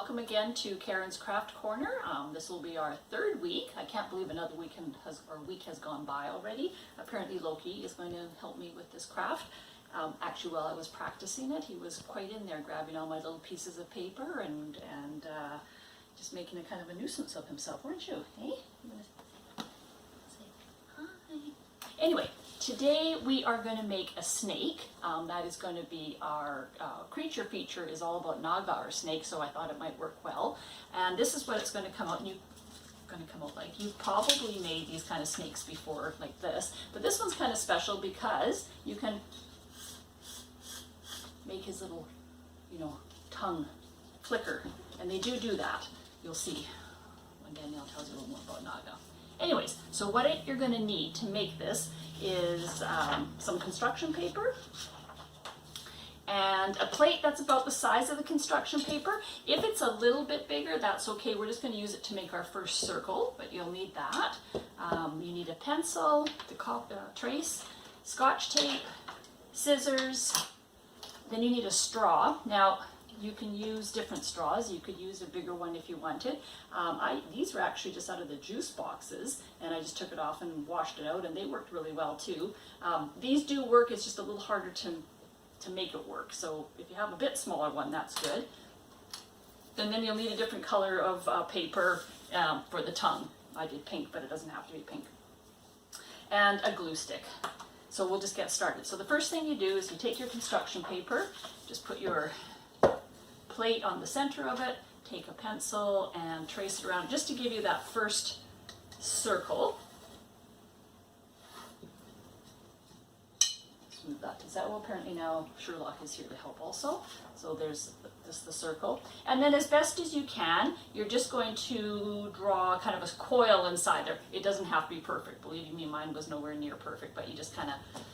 welcome again to Karen's Craft Corner. This will be our third week. I can't believe another week has gone by already. Apparently Loki is going to help me with this craft. Actually, while I was practicing it, he was quite in there grabbing all my little pieces of paper and just making a kind of a nuisance of himself, weren't you? Hey? You want to say hi? Anyway, today we are going to make a snake. That is going to be our creature feature is all about Naga, our snake, so I thought it might work well. And this is what it's going to come out like. You've probably made these kind of snakes before like this, but this one's kind of special because you can make his little, tongue flicker, and they do that. You'll see when Danielle tells you a little more about Naga. Anyways, so what you're going to need to make this is some construction paper and a plate that's about the size of the construction paper. If it's a little bit bigger, that's okay. We're just going to use it to make our first circle, but you'll need that. You need a pencil to trace, Scotch tape, scissors, then you need a straw. Now, you can use different straws. You could use a bigger one if you wanted. These were actually just out of the juice boxes, and I just took it off and washed it out, and they worked really well too. These do work, it's just a little harder to make it work. So if you have a bit smaller one, that's good. And then you'll need a different color of paper for the tongue. I did pink, but it doesn't have to be pink. And a glue stick. So we'll just get started. So the first thing you do is you take your construction paper, just put your plate on the center of it, take a pencil and trace it around just to give you that first circle. Smooth that, because that will apparently now Sherlock is here to help also. So there's the circle. And then as best as you can, you're just going to draw kind of a coil inside there. It doesn't have to be perfect. Believe me, mine was nowhere near perfect, but you just kind of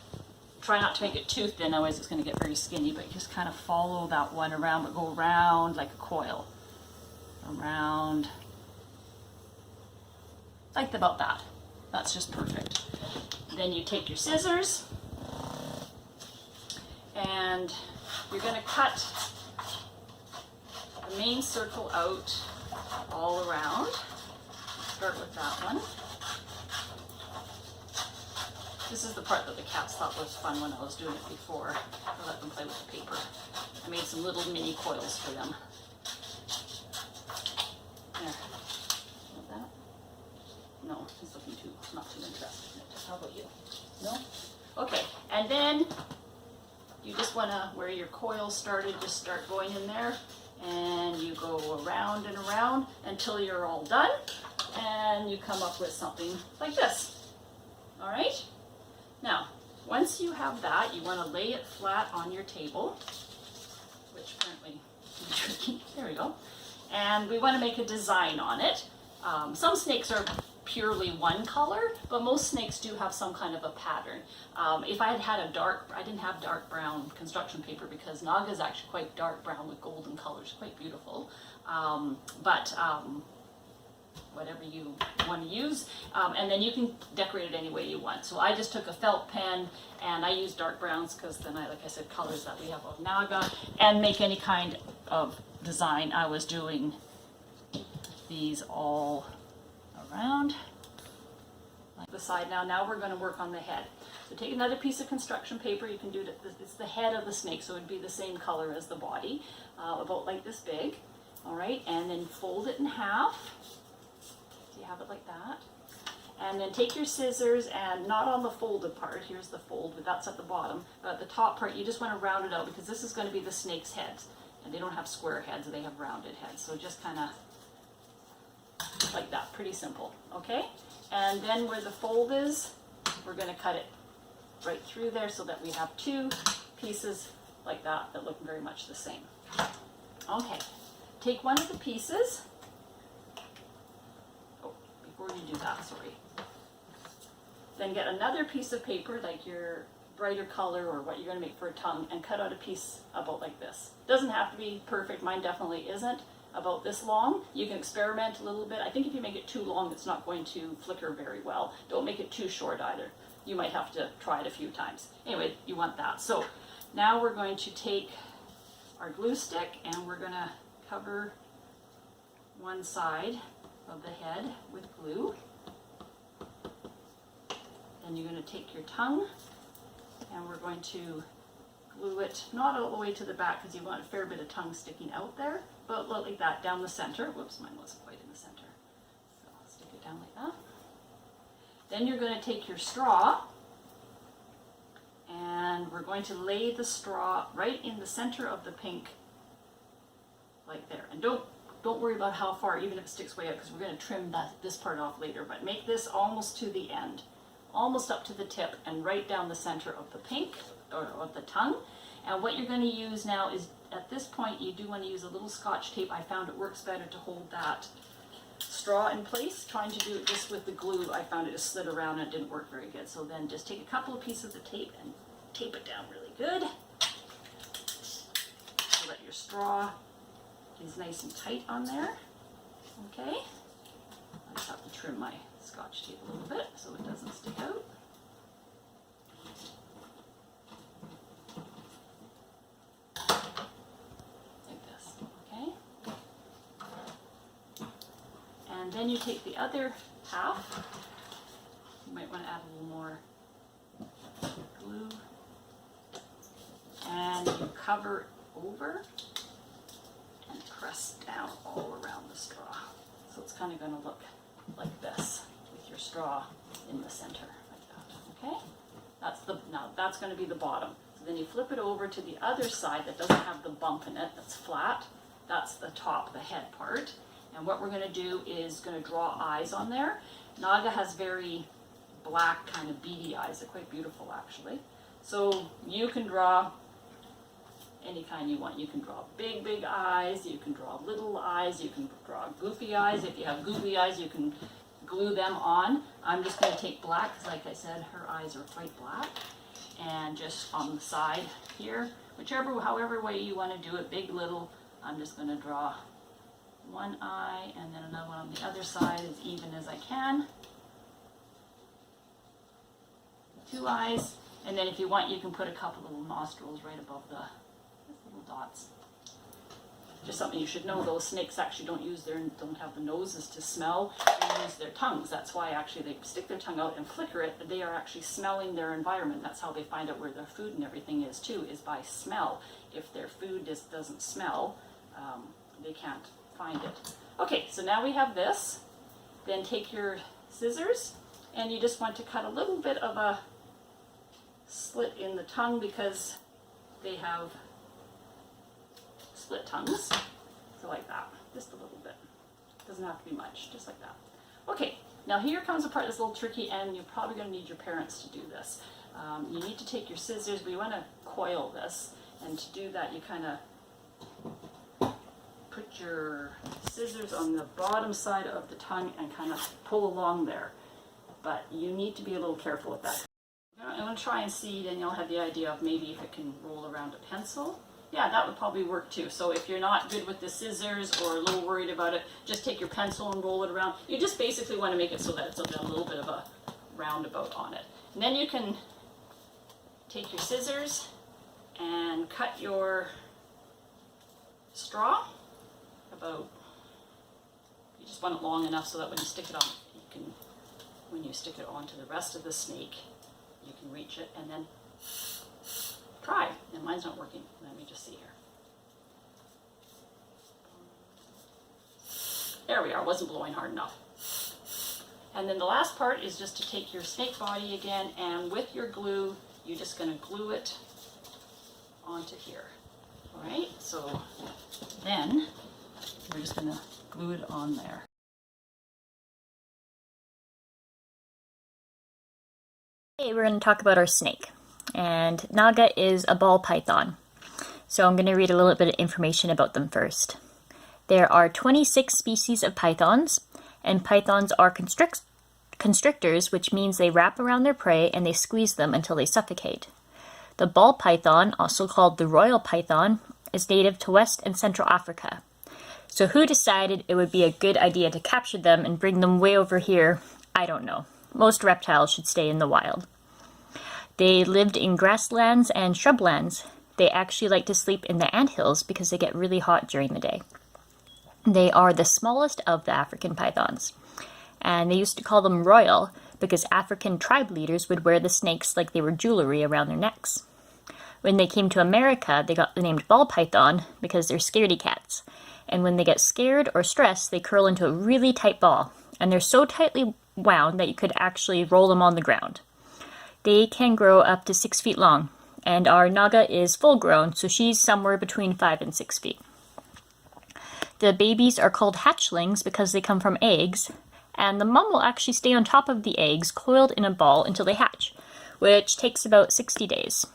try not to make it too thin, otherwise it's going to get very skinny, but just kind of follow that one around, but go around like a coil. Around, like about that. That's just perfect. Then you take your scissors, and you're going to cut the main circle out all around. Start with that one. This is the part that the cats thought was fun when I was doing it before. I let them play with the paper. I made some little mini coils for them. There. Want that? No, he's not too interested in it. How about you? No? Okay, and then you just want to, where your coil started, just start going in there. And you go around and around until you're all done. And you come up with something like this. All right? Now, once you have that, you want to lay it flat on your table, which apparently is tricky. There we go. And we want to make a design on it. Some snakes are purely one color, but most snakes do have some kind of a pattern. If I had I didn't have dark brown construction paper because Naga is actually quite dark brown with golden colors, quite beautiful. Whatever you want to use, and then you can decorate it any way you want. So I just took a felt pen and I used dark browns because then like I said, colors that we have of Naga, and make any kind of design. I was doing these all around like the side. Now we're going to work on the head. So take another piece of construction paper. You can do it, it's the head of the snake, so it would be the same color as the body, about like this big. All right, and then fold it in half. Have it like that, and then take your scissors and not on the folded part, here's the fold, but that's at the bottom, but at the top part you just want to round it out because this is going to be the snake's heads, and they don't have square heads, they have rounded heads, so just kind of like that, pretty simple. Okay, and then where the fold is, we're going to cut it right through there so that we have two pieces like that look very much the same. Okay, take one of the pieces. Before you do that, sorry. Then get another piece of paper, like your brighter color or what you're going to make for a tongue, and cut out a piece about like this. Doesn't have to be perfect, mine definitely isn't, about this long. You can experiment a little bit. I think if you make it too long, it's not going to flicker very well. Don't make it too short either. You might have to try it a few times. Anyway, you want that. So now we're going to take our glue stick and we're going to cover one side of the head with glue. Then you're going to take your tongue and we're going to glue it, not all the way to the back because you want a fair bit of tongue sticking out there, but like that down the center. Whoops, mine wasn't quite in the center. So I'll stick it down like that. Then you're going to take your straw and we're going to lay the straw right in the center of the pink, like there. And don't worry about how far, even if it sticks way out, because we're going to trim this part off later, but make this almost to the end, almost up to the tip and right down the center of the pink, or of the tongue. And what you're going to use now is, at this point, you do want to use a little Scotch tape. I found it works better to hold that straw in place. Trying to do it just with the glue, I found it just slid around and it didn't work very good. So then just take a couple of pieces of tape and tape it down really good so that your straw is nice and tight on there. Okay, I just have to trim my Scotch tape a little bit so it doesn't stick out. Like this, okay? And then you take the other half. You might want to add a little more glue. And you cover over and press down all around the straw. So it's kind of going to look like this with your straw in the center, like that, okay? Now that's going to be the bottom. So then you flip it over to the other side that doesn't have the bump in it, that's flat. That's the top, the head part. And what we're going to do is going to draw eyes on there. Naga has very black, kind of beady eyes. They're quite beautiful, actually. So you can draw any kind you want. You can draw big, big eyes. You can draw little eyes. You can draw goofy eyes. If you have goofy eyes, you can glue them on. I'm just going to take black because, like I said, her eyes are quite black. And just on the side here, however way you want to do it, big, little, I'm just going to draw one eye and then another one on the other side as even as I can. Two eyes. And then if you want, you can put a couple little nostrils right above the little dots. Just something you should know, those snakes actually don't have the noses to smell, they use their tongues. That's why actually they stick their tongue out and flicker it. They are actually smelling their environment. That's how they find out where their food and everything is too, is by smell. If their food just doesn't smell, they can't find it. Okay, so now we have this. Then take your scissors and you just want to cut a little bit of a slit in the tongue because they have split tongues. So like that, just a little bit. Doesn't have to be much, just like that. Okay, now here comes the part that's a little tricky and you're probably going to need your parents to do this. You need to take your scissors, but you want to coil this. And to do that, you kind of put your scissors on the bottom side of the tongue and kind of pull along there. But you need to be a little careful with that. I'm going to try and see, then you'll have the idea of maybe if it can roll around a pencil. Yeah, that would probably work too. So if you're not good with the scissors or a little worried about it, just take your pencil and roll it around. You just basically want to make it so that it's a little bit of a roundabout on it. And then you can take your scissors and cut your straw about, you just want it long enough so that when you stick it on, when you stick it onto the rest of the snake, you can reach it and then try. And mine's not working. Let me just see here. There we are. Wasn't blowing hard enough. And then the last part is just to take your snake body again, and with your glue, you're just going to glue it onto here. All right. So then we're just going to glue it on there. Today we're going to talk about our snake, and Naga is a ball python. So I'm going to read a little bit of information about them first. There are 26 species of pythons, and pythons are constrictors, which means they wrap around their prey and they squeeze them until they suffocate. The ball python, also called the royal python, is native to West and Central Africa. So who decided it would be a good idea to capture them and bring them way over here? I don't know. Most reptiles should stay in the wild. They lived in grasslands and shrublands. They actually like to sleep in the anthills because they get really hot during the day. They are the smallest of the African pythons. And they used to call them royal because African tribe leaders would wear the snakes like they were jewelry around their necks. When they came to America, they got the name ball python because they're scaredy cats. And when they get scared or stressed, they curl into a really tight ball. And they're so tightly wound that you could actually roll them on the ground. They can grow up to 6 feet long. And our Naga is full grown, so she's somewhere between 5 and 6 feet. The babies are called hatchlings because they come from eggs, and the mom will actually stay on top of the eggs coiled in a ball until they hatch, which takes about 60 days.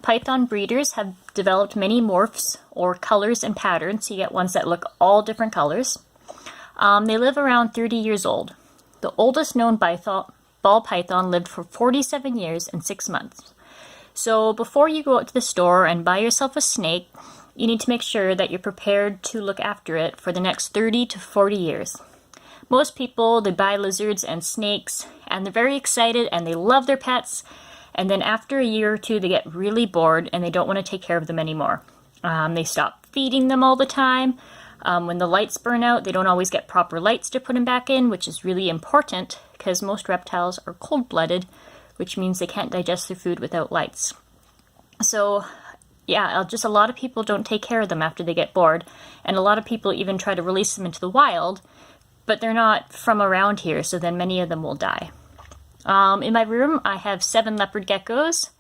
Python breeders have developed many morphs or colors and patterns. You get ones that look all different colors. They live around 30 years old. The oldest known ball python lived for 47 years and 6 months. So before you go out to the store and buy yourself a snake, you need to make sure that you're prepared to look after it for the next 30 to 40 years. Most people, they buy lizards and snakes, and they're very excited, and they love their pets, and then after a year or two, they get really bored, and they don't want to take care of them anymore. They stop feeding them all the time. When the lights burn out, they don't always get proper lights to put them back in, which is really important, because most reptiles are cold-blooded, which means they can't digest their food without lights. So, yeah, just a lot of people don't take care of them after they get bored, and a lot of people even try to release them into the wild, but they're not from around here, so then many of them will die. In my room, I have 7 leopard geckos,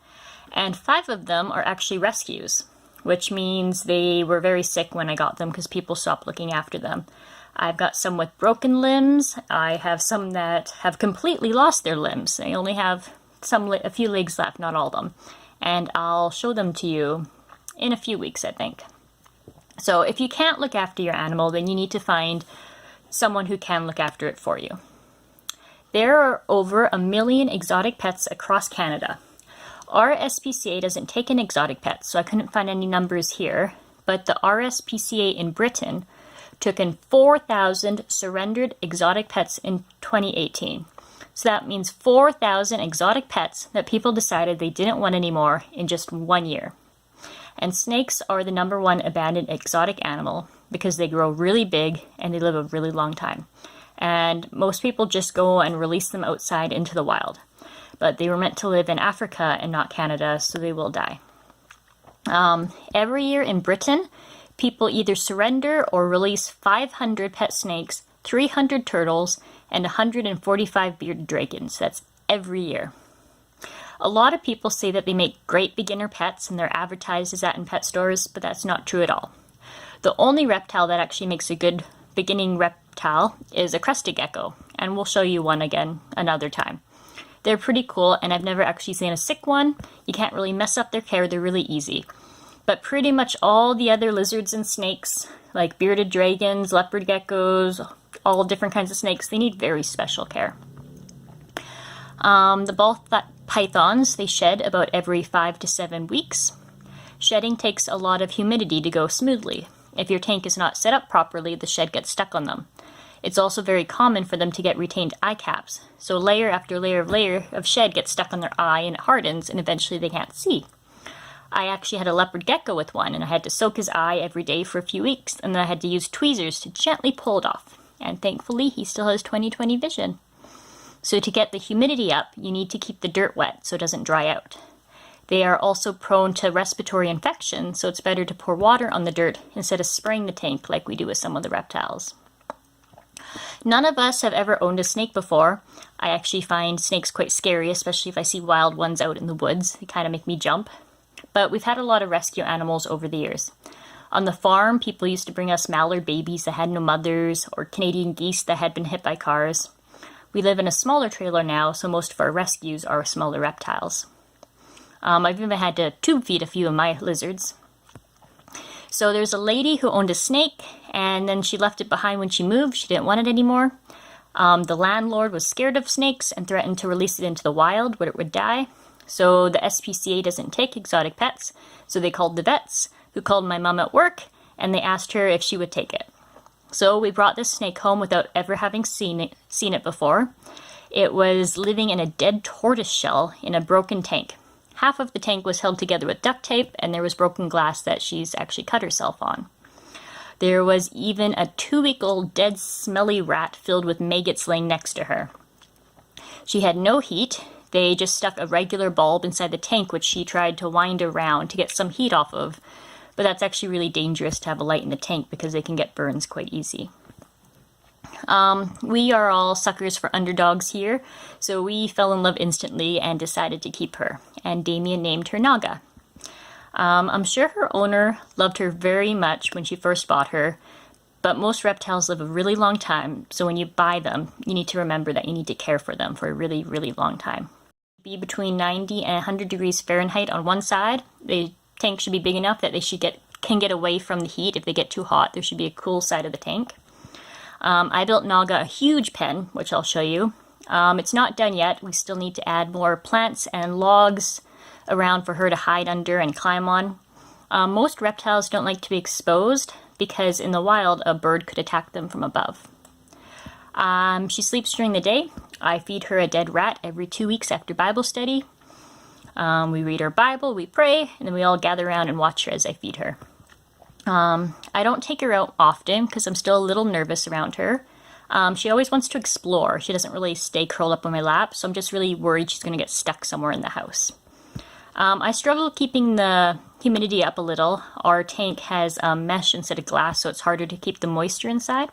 and 5 of them are actually rescues, which means they were very sick when I got them because people stopped looking after them. I've got some with broken limbs. I have some that have completely lost their limbs. They only have a few legs left, not all of them. And I'll show them to you in a few weeks, I think. So if you can't look after your animal, then you need to find someone who can look after it for you. There are over 1 million exotic pets across Canada. Our SPCA doesn't take in exotic pets, so I couldn't find any numbers here, but the RSPCA in Britain took in 4,000 surrendered exotic pets in 2018. So that means 4,000 exotic pets that people decided they didn't want anymore in just 1 year. And snakes are the #1 abandoned exotic animal because they grow really big and they live a really long time. And most people just go and release them outside into the wild. But they were meant to live in Africa and not Canada, so they will die. Every year in Britain, people either surrender or release 500 pet snakes, 300 turtles, and 145 bearded dragons. That's every year. A lot of people say that they make great beginner pets and they're advertised as that in pet stores, but that's not true at all. The only reptile that actually makes a good beginning reptile is a crested gecko, and we'll show you one again another time. They're pretty cool, and I've never actually seen a sick one. You can't really mess up their care, they're really easy. But pretty much all the other lizards and snakes, like bearded dragons, leopard geckos, all different kinds of snakes, they need very special care. The ball pythons, they shed about every 5 to 7 weeks. Shedding takes a lot of humidity to go smoothly. If your tank is not set up properly, the shed gets stuck on them. It's also very common for them to get retained eye caps. So layer after layer of shed gets stuck on their eye and it hardens and eventually they can't see. I actually had a leopard gecko with one and I had to soak his eye every day for a few weeks and then I had to use tweezers to gently pull it off. And thankfully he still has 20/20 vision. So to get the humidity up, you need to keep the dirt wet so it doesn't dry out. They are also prone to respiratory infection, so it's better to pour water on the dirt instead of spraying the tank like we do with some of the reptiles. None of us have ever owned a snake before. I actually find snakes quite scary, especially if I see wild ones out in the woods. They kind of make me jump. But we've had a lot of rescue animals over the years. On the farm, people used to bring us mallard babies that had no mothers, or Canadian geese that had been hit by cars. We live in a smaller trailer now, so most of our rescues are smaller reptiles. I've even had to tube feed a few of my lizards. So there's a lady who owned a snake, and then she left it behind when she moved. She didn't want it anymore. The landlord was scared of snakes and threatened to release it into the wild where it would die. So the SPCA doesn't take exotic pets, so they called the vets, who called my mom at work, and they asked her if she would take it. So we brought this snake home without ever having seen it before. It was living in a dead tortoise shell in a broken tank. Half of the tank was held together with duct tape, and there was broken glass that she's actually cut herself on. There was even a 2-week-old dead smelly rat filled with maggots laying next to her. She had no heat. They just stuck a regular bulb inside the tank, which she tried to wind around to get some heat off of. But that's actually really dangerous to have a light in the tank because they can get burns quite easy. We are all suckers for underdogs here, so we fell in love instantly and decided to keep her. And Damien named her Naga. I'm sure her owner loved her very much when she first bought her, but most reptiles live a really long time, so when you buy them, you need to remember that you need to care for them for a really, really long time. Be between 90 and 100 degrees Fahrenheit on one side. The tank should be big enough that they can get away from the heat. If they get too hot, there should be a cool side of the tank. I built Naga a huge pen, which I'll show you. It's not done yet. We still need to add more plants and logs around for her to hide under and climb on. Most reptiles don't like to be exposed because in the wild a bird could attack them from above. She sleeps during the day. I feed her a dead rat every 2 weeks after Bible study. We read our Bible, we pray, and then we all gather around and watch her as I feed her. I don't take her out often because I'm still a little nervous around her. She always wants to explore. She doesn't really stay curled up on my lap, so I'm just really worried she's going to get stuck somewhere in the house. I struggle keeping the humidity up a little. Our tank has mesh instead of glass, so it's harder to keep the moisture inside.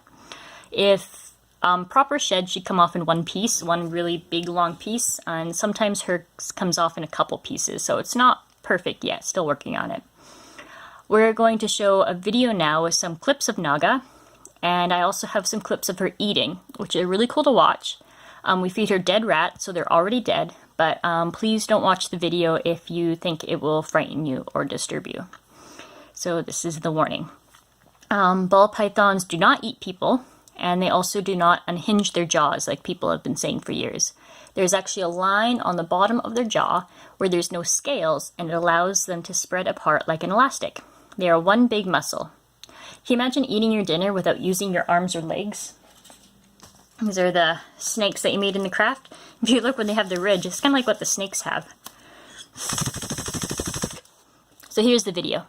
If proper shed, she'd come off in one piece, one really big long piece, and sometimes hers comes off in a couple pieces, so it's not perfect yet, still working on it. We're going to show a video now with some clips of Naga, and I also have some clips of her eating, which are really cool to watch. We feed her dead rats, so they're already dead, but please don't watch the video if you think it will frighten you or disturb you. So this is the warning. Ball pythons do not eat people, and they also do not unhinge their jaws like people have been saying for years. There's actually a line on the bottom of their jaw where there's no scales, and it allows them to spread apart like an elastic. They are one big muscle. Can you imagine eating your dinner without using your arms or legs? These are the snakes that you made in the Kraft. If you look when they have the ridge, it's kind of like what the snakes have. So here's the video.